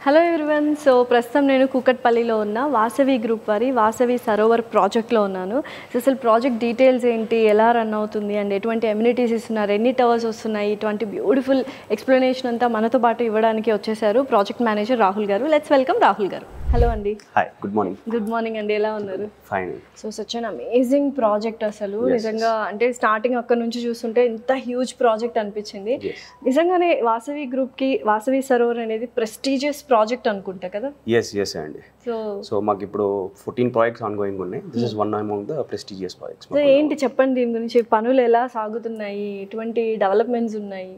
Hello everyone. So ప్రస్తుతం నేను కూకట్పల్లిలో ఉన్న వాసవి గ్రూప్ వారి వాసవి సరోవర్ ప్రాజెక్ట్లో ఉన్నాను. సో అసలు ప్రాజెక్ట్ డీటెయిల్స్ ఏంటి, ఎలా రన్ అవుతుంది అండ్ ఎటువంటి అమ్యూనిటీస్ ఇస్తున్నారు, ఎన్ని టవర్స్ వస్తున్నాయి, ఇటువంటి బ్యూటిఫుల్ ఎక్స్ప్లెనేషన్ అంతా మనతో పాటు ఇవ్వడానికి వచ్చేసారు ప్రాజెక్ట్ మేనేజర్ రాహుల్ గారు. లెట్స్ వెల్కమ్ రాహుల్ గారు. హలో అండి. Hi, good morning. Good morning అండి, ఎలా ఉన్నారు? Fine. So such an amazing project అసలు. నిజంగా అంటే స్టార్టింగ్ అక్కడ నుంచి చూస్తుంటే ఇంత హ్యూజ్ ప్రాజెక్ట్ అనిపించింది. నిజంగానే వాసవి గ్రూప్కి వాసవి సరోవర్ అనేది ప్రెస్టీజియస్ ప్రాజెక్ట్ అనుకుంటా కదా? ఎస్ అండి. సో మాకు ఇప్పుడు 14 ప్రాజెక్ట్స్ ఆన్ గోయింగ్ ఉన్నాయి. This is one among the prestigious projects. So ఏంటి చెప్పండి దీని గురించి, పనులు ఎలా సాగుతున్నాయి, ఎటువంటి డెవలప్మెంట్స్ ఉన్నాయి?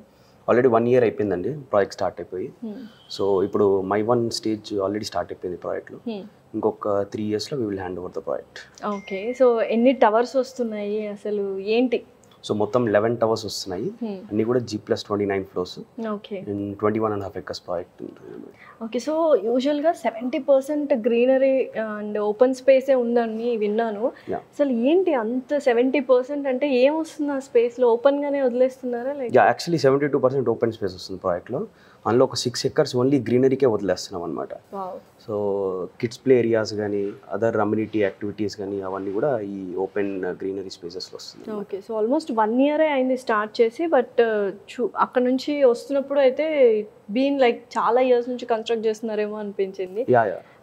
ఆల్రెడీ 1 year అయిపోయిందండి ప్రాజెక్ట్ స్టార్ట్ అయిపోయి. సో ఇప్పుడు my one stage already start అయిపోయింది ప్రాజెక్ట్లో. ఇంకొక 3 yearsలో we will hand over the project. Okay. So ఎన్ని టవర్స్ వస్తున్నాయి, అసలు ఏంటి? సో మొత్తం 11 టవర్స్ వస్తున్నాయి. అన్ని కూడా G+29 floors. Okay. 21.5 acres project ఉంటుంది. ఓకే. సో యూజువల్గా 70% గ్రీనరీ అండ్ ఓపెన్ స్పేసే ఉందని విన్నాను. అసలు ఏంటి అంత 70% అంటే ఏమొస్తుంది ఆ స్పేస్లో? ఓపెన్గానే వదిలేస్తున్నారా? యాక్చువల్లీ 72% ఓపెన్ స్పేస్ వస్తుంది ప్రాజెక్ట్లో. అందులో ఒక 6 acres ఓన్లీ గ్రీనరీకే వదిలేస్తున్నాం అనమాట. సో కిడ్స్ ప్లే ఏరియాస్ కానీ అదర్ అమ్యూనిటీ యాక్టివిటీస్ కానీ అవన్నీ కూడా ఈ ఓపెన్ గ్రీనరీ స్పేసెస్లో వస్తుంది. ఓకే. సో ఆల్మోస్ట్ 1 year అయింది స్టార్ట్ చేసి, బట్ అక్కడ నుంచి వస్తున్నప్పుడు అయితే బీన్ లైక్ చాలా ఇయర్స్ నుంచి కన్స్ట్రక్ట్ చేస్తున్నారేమో అనిపించింది.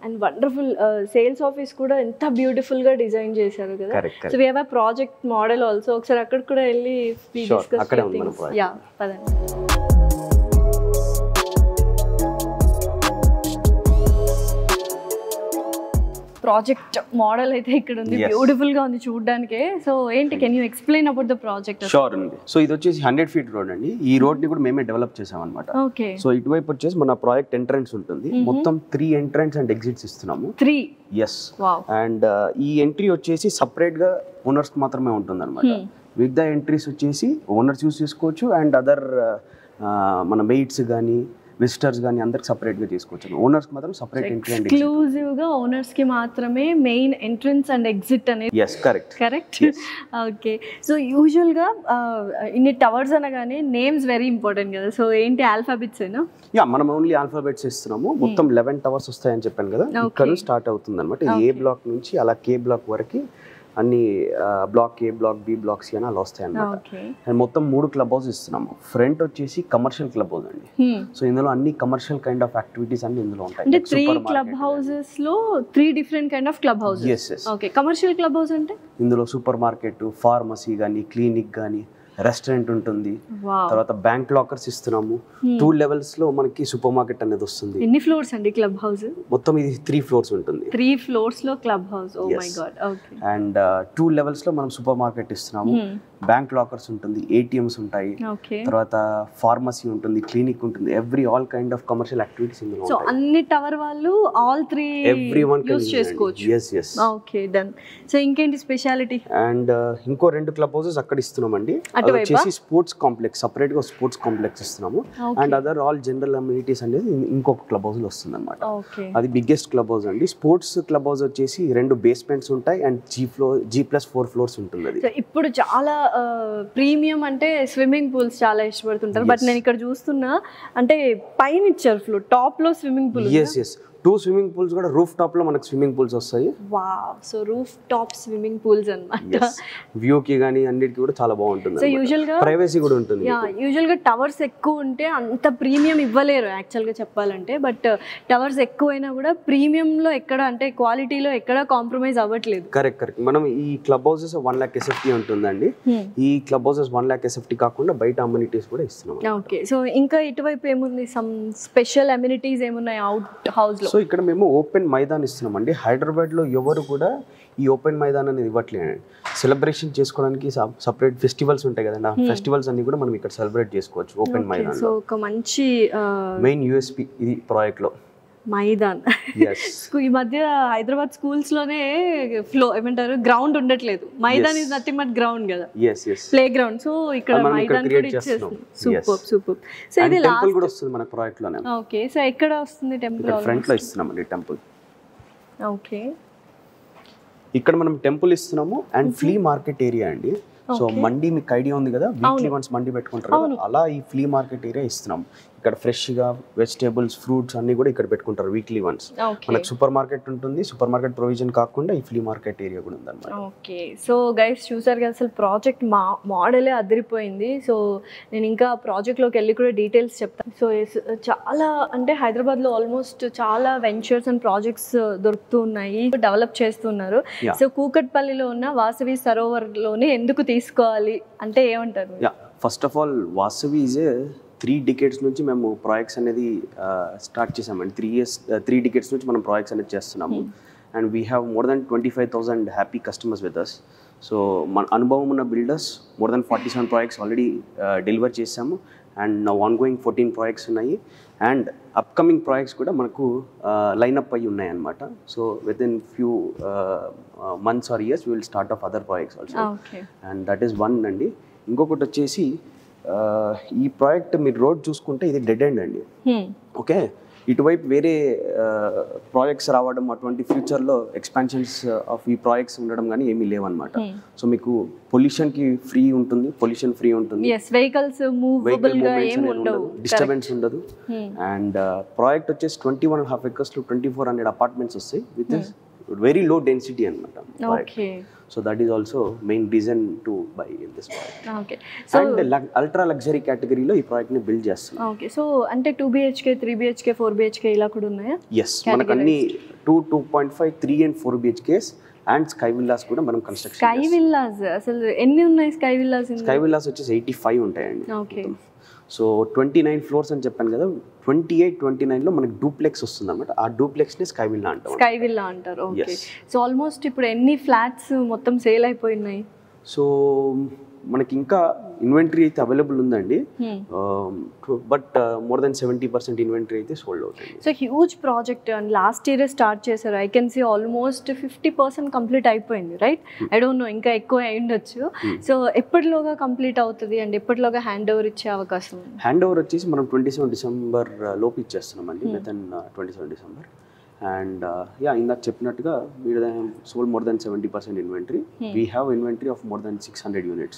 అండ్ వండర్ఫుల్ సేల్స్ ఆఫీస్ కూడా ఎంత బ్యూటిఫుల్ గా డిజైన్ చేశారు కదా. So we have a project model also. ఒకసారి అక్కడ కూడా వెళ్ళి పదండి. ప్రాజెక్ట్ మోడల్ అయితే ఇక్కడ ఉంది, బ్యూటిఫుల్ గా ఉంది చూడడానికి. సో ఏంటి, can you explain about the project? Sure అండి. సో ఇది వచ్చేసి 100 feet రోడ్ అండి. ఈ రోడ్ ని కూడా మేమే డెవలప్ చేసాం అనమాట. ఓకే. సో ఇటువైపు వచ్చేసి మన ప్రాజెక్ట్ ఎంట్రన్స్ ఉంటుంది. మొత్తం 3 ఎంట్రన్స్ అండ్ ఎగ్జిట్స్ ఇస్తున్నాము. 3? ఎస్. అండ్ ఈ ఎంట్రీ వచ్చేసి సపరేట్ గా ఓనర్స్ మాత్రమే ఉంటుంది అనమాట. మిగతా ఎంట్రీస్ వచ్చేసి ఓనర్స్ యూస్ చేసుకోవచ్చు అండ్ అదర్ మన మెయిట్స్ కానీ విజిటర్స్ కానీ అందరికి సపరేట్ గా చేసుకోవచ్చు. ఓనర్స్ మాత్రం సపరేట్ ఎంట్రీ అండ్ ఎక్స్క్లూజివ్ గా ఓనర్స్ కి మాత్రమే మెయిన్ ఎంట్రన్స్ అండ్ ఎగ్జిట్ అనేది. yes correct. Okay. So usual గా ఇన్ని టవర్స్ అనగానే నేమ్స్ వెరీ ఇంపార్టెంట్ కదా. సో ఏంటి, ఆల్ఫాబెట్స్ ఏనా? మనం ఓన్లీ ఆల్ఫాబెట్స్ ఇస్తున్నాము. మొత్తం 11 టవర్స్ వస్తాయని చెప్పాను కదా. ఇక్కడ స్టార్ట్ అవుతుంది అనమాట. ఏ బ్లాక్ నుంచి అలా కే బ్లాక్ వరకు అన్ని బ్లాక్ ఏ, బ్లాక్ బి, బ్లాక్ సి అని అలా వస్తాయి అన్నమాట. అండ్ మొత్తం 3 క్లబ్ హౌస్ ఇస్తున్నాము. ఫ్రంట్ వచ్చేసి కమర్షియల్ క్లబ్ హౌస్ అండి. సో ఇందులో అన్ని కమర్షియల్ కైండ్ ఆఫ్ యాక్టివిటీస్ అన్ని ఇందులో ఉంటాయి. అంటే 3 క్లబ్ హౌసెస్ లో 3 different kind of club houses. yes. Okay. Commercial club house అంటే ఇందులో సూపర్ మార్కెట్, ఫార్మసీ కానీ, క్లినిక్ కానీ, రెస్టారెంట్ ఉంటుంది. తర్వాత బ్యాంక్ లాకర్స్ ఇస్తున్నాము. 2 levels లో మనకి సూపర్ మార్కెట్ అనేది వస్తుంది. ఎన్ని ఫ్లోర్స్ అండి క్లబ్ హౌస్? మొత్తం ఇది 3 floors ఉంటుంది. 3 floors లో club house. Oh my god. Okay. And 2 levels లో మనం సూపర్ మార్కెట్ ఇస్తున్నాము. బ్యాంక్ లాకర్స్ ఉంటుంది, ATMs ఉంటాయి. తర్వాత ఫార్మసీ ఉంటుంది, క్లినిక్ ఉంటుంది. All kind of commercial activities ఇందులో ఉంటాయి. సో అన్ని టవర్ వాళ్ళు ఆల్ 3 ఎవ్రీవన్ యూస్ చేసుకోవచ్చు. yes okay, done. సో ఇంకేంటి స్పెషాలిటీ? అండ్ ఇంకో 2 క్లబ్ హౌసెస్ అక్కడ ఇస్తున్నామండి. అది వచ్చేసి స్పోర్ట్స్ కాంప్లెక్స్, సపరేట్ గా స్పోర్ట్స్ కాంప్లెక్స్ ఇస్తున్నాము. And other all general amenities అనేది ఇంకొక క్లబ్ హౌస్ లో వస్తుంది అనమాట. అది బిగ్గెస్ట్ క్లబ్ హౌస్ అండి. స్పోర్ట్స్ క్లబ్ హౌస్ వచ్చేసి 2 basements ఉంటాయి అండ్ G+4 floors ఉంటుంది. అది ఇప్పుడు చాలా ప్రీమియం అంటే స్విమ్మింగ్ పూల్స్ చాలా ఇష్టపడుతుంటారు. బట్ నేను ఇక్కడ చూస్తున్నా అంటే పైన ఇచ్చారు ఫ్లోర్, టాప్ లో swimming pool. Yes 2 swimming pools కూడా రూఫ్ టాప్ లో మనకు స్విమ్మింగ్ పూల్స్ వస్తాయి. Wow. So roof top swimming pools అన్నమాట. వ్యూ కి గానీ అన్నిటికి కూడా చాలా బాగుంటుంది. సో యూజువల్ గా ప్రైవసీ కూడా ఉంటుంది. యూజువల్ గా టవర్స్ ఎక్కువ ఉంటే అంత ప్రీమియం ఇవ్వలేరు యాక్చువల్ గా చెప్పాలంటే. బట్ టవర్స్ ఎక్కువైనా కూడా ప్రీమియం లో ఎక్కడ అంటే క్వాలిటీలో ఎక్కడ కాంప్రమైజ్ అవ్వట్లేదు. కరెక్ట్. మనం ఈ క్లబ్ హౌసెస్ 1 lakh SFT ఉంటుందండి. ఈ క్లబ్ హౌసెస్ 1 lakh SFT కాకుండా బయట అమ్యూనిటీస్ కూడా ఇస్తున్నాం. ఓకే. సో ఇంకా ఇటువైపు ఏముంది, సమ్ స్పెషల్ అమ్యూనిటీస్ ఏమున్నాయి అవుట్ హౌస్ లో? సో ఇక్కడ మేము ఓపెన్ మైదాన్ ఇస్తున్నామండి. హైదరాబాద్ లో ఎవరు కూడా ఈ ఓపెన్ మైదాన్ అనేది ఇవ్వట్లేదు. సెలబ్రేషన్ చేసుకోవడానికి సపరేట్ ఫెస్టివల్స్ ఉంటాయి కదండి. ఆ ఫెస్టివల్స్ అన్ని కూడా మనం ఇక్కడ సెలబ్రేట్ చేసుకోవచ్చు ఓపెన్ మైదాన్. సో ఒక మంచి మెయిన్ USP ఇది ప్రాజెక్ట్ లో మైదాన్. ఈ మధ్య హైదరాబాద్ స్కూల్స్ లోనే ఏమంటారు గ్రౌండ్ ఉండట్లేదు. Maidan is nothing but ground కదా, ప్లే గ్రౌండ్. సో ఇక్కడ మైదాన్ కూడా ఇచ్చేస్తుంది. సూపర్. సో ఇది టెంపుల్ కూడా వస్తుంది మన ప్రాజెక్ట్ లోనే. ఓకే. సో ఎక్కడ వస్తుంది టెంపుల్? ఫ్రంట్ లో ఇస్తున్నామండి టెంపుల్. ఓకే. ఇక్కడ మనం టెంపుల్ ఇస్తున్నాము అండ్ ఫ్లీ మార్కెట్ ఏరియా అండి. సో మండి మీకు ఐడియా ఉంది కదా, వీక్లీ వన్స్ మండి పెట్టుకుంటారు కదా, అలా ఈ ఫ్లీ మార్కెట్ ఏరియా ఇస్తున్నాం. ఇక్కడ ఫ్రెష్గా వెజిటేబుల్స్ ఫ్రూట్స్ అన్నీ కూడా ఇక్కడ పెట్టుకుంటారు వీక్లీ వన్స్. మనకు సూపర్ మార్కెట్ ఉంటుంది, సూపర్ మార్కెట్ ప్రొవిజన్ కాకుండా ఈ ఫ్లీ మార్కెట్ ఏరియా కూడా ఉందన్నమాట. ఓకే, సో గైస్ చూసారు కదా అసలు ప్రాజెక్ట్ మోడలే అదిరిపోయింది. సో నేను ఇంకా ప్రాజెక్ట్లోకి వెళ్ళి కూడా డీటెయిల్స్ చెప్తాను. సో చాలా అంటే హైదరాబాద్లో ఆల్మోస్ట్ చాలా వెంచర్స్ అండ్ ప్రాజెక్ట్స్ దొరుకుతూ ఉన్నాయి, డెవలప్ చేస్తున్నారు. సో కూకట్పల్లిలో ఉన్న వాసవి సరోవర్లోనే ఎందుకు తీసుకోవాలి అంటే ఏమంటారు? First of all Vasavi is 3 decades నుంచి మేము ప్రాజెక్ట్స్ అనేది స్టార్ట్ చేసామండి. 3 decades నుంచి మనం ప్రాజెక్ట్స్ అనేది చేస్తున్నాము. And we have more than 25,000 happy customers with us. So మన అనుభవం ఉన్న builders more than 47 projects already deliver చేసాము. అండ్ నా ఆన్గోయింగ్ 14 ప్రాజెక్ట్స్ ఉన్నాయి. అండ్ అప్కమింగ్ ప్రాజెక్ట్స్ కూడా మనకు లైనప్ అయ్యి ఉన్నాయి అన్నమాట. So within few months or years we will start of other projects also. And that is one అండి. ఇంకొకటి వచ్చేసి ఈ ప్రాజెక్ట్ మీరు రోడ్ చూసుకుంటే ఇది డెడ్ ఎండ్ అండి. ఓకే, ఇటువైపు వేరే ప్రాజెక్ట్స్ రావడం అటువంటి ఫ్యూచర్లో ఎక్స్పాన్షన్స్ ఆఫ్ ఈ ప్రాజెక్ట్స్ ఉండడం కానీ ఏమీ లేవన్నమాట. సో మీకు పొల్యూషన్కి ఫ్రీ ఉంటుంది, పొల్యూషన్ ఫ్రీ ఉంటుంది, డిస్టర్బెన్స్ ఉండదు. అండ్ ప్రాజెక్ట్ వచ్చేసి 21.5 acres 2400 అపార్ట్మెంట్స్ వస్తాయి విత్ వెరీ లో డెన్సిటీ అనమాట. So that is also main reason to buy this project. And ultra luxury కేటగిరీలో ఈ ప్రాజెక్ట్ ని బిల్డ్ చేస్తున్నాం. ఓకే, సో అంటే 2 BHK 3 BHK 4 BHK ఇలా కూడా ఉన్నాయా? ఎస్, మనకు అన్ని 2, 2.5, 3 and 4 BHKs and sky villas కూడా మనం కన్స్ట్రక్షన్. స్కై విల్లాస్ అసలు ఎన్ని ఉన్నాయి? స్కై విల్లాస్ వచ్చేసి 85 ఉంటాయండి. ఓకే, సో 29 floors అని చెప్పాను కదా, 28, 29లో మనకి డూప్లెక్స్ వస్తుంది అనమాట. ఆ డూప్లెక్స్ ని స్కై విల్లా అంటారు. ఓకే, సో ఆల్మోస్ట్ ఇప్పుడు ఎన్ని ఫ్లాట్స్ మొత్తం సేల్ అయిపోయినాయి? సో మనకి ఇంకా ఇన్వెంటరీ అయితే అవైలబుల్ ఉందండి, బట్ మోర్ దెన్ 70% ఇన్వెంటరీ అయితే సోల్డ్ అవుతుంది. So huge project and last year start చేశారు. I can see almost 50% complete అయిపోయింది, రైట్? ఐ డోంట్ నో, ఇంకా ఎక్కువ అయ్యుండొచ్చు. సో ఎప్పటిలోగా కంప్లీట్ అవుతుంది అండ్ ఎప్పటిలోగా హ్యాండ్ ఓవర్ ఇచ్చే అవకాశం? హ్యాండ్ ఓవర్ వచ్చేసి మనం 27 December లోపు ఇచ్చేస్తున్నామండి, విత్ ఇన్ 27 December. అండ్ ఇందాక చెప్పినట్టుగా we sold more than 70% inventory. We have inventory of more than 600 units.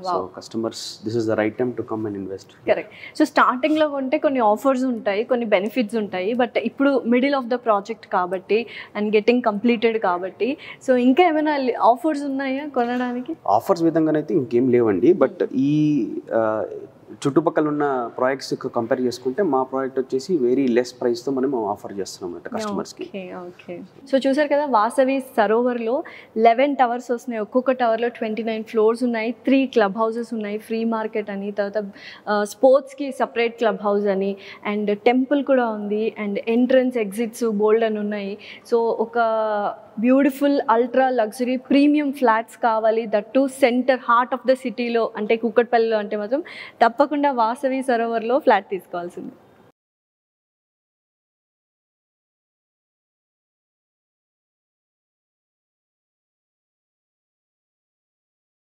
So customers, this is the right time to come and invest. Correct. So starting లో కొంటే కొన్ని offers ఉంటాయి, కొన్ని benefits ఉంటాయి, but ఇప్పుడు middle of the project కాబట్టి and getting completed కాబట్టి so ఇంకా ఏమైనా ఆఫర్స్ ఉన్నాయా కొనడానికి? ఆఫర్స్ విధంగానైతే ఇంకేం లేవండి, బట్ ఈ చుట్టుపక్కల ఉన్న ప్రాజెక్ట్స్ కంపేర్ చేసుకుంటే మా ప్రాజెక్ట్ వచ్చేసి వెరీ లెస్ ప్రైస్తో మనం ఆఫర్ చేస్తున్నాం అన్నమాట కస్టమర్స్కి. ఓకే, సో చూసారు కదా వాసవి సరోవర్లో 11 టవర్స్ వస్తున్నాయి. ఒక్కొక్క టవర్లో 29 floors ఉన్నాయి, 3 club houses ఉన్నాయి, ఫ్రీ మార్కెట్ అని, తర్వాత స్పోర్ట్స్కి సపరేట్ క్లబ్ హౌస్ అని, అండ్ టెంపుల్ కూడా ఉంది, అండ్ ఎంట్రన్స్ ఎగ్జిట్స్ బోల్డ్ అని ఉన్నాయి. సో ఒక beautiful ultra luxury premium flats కావాలి, that to centre heart of the సిటీలో అంటే కూకట్పల్లిలో అంటే మాత్రం తప్పకుండా వాసవి సరోవర్లో ఫ్లాట్ తీసుకోవాల్సింది.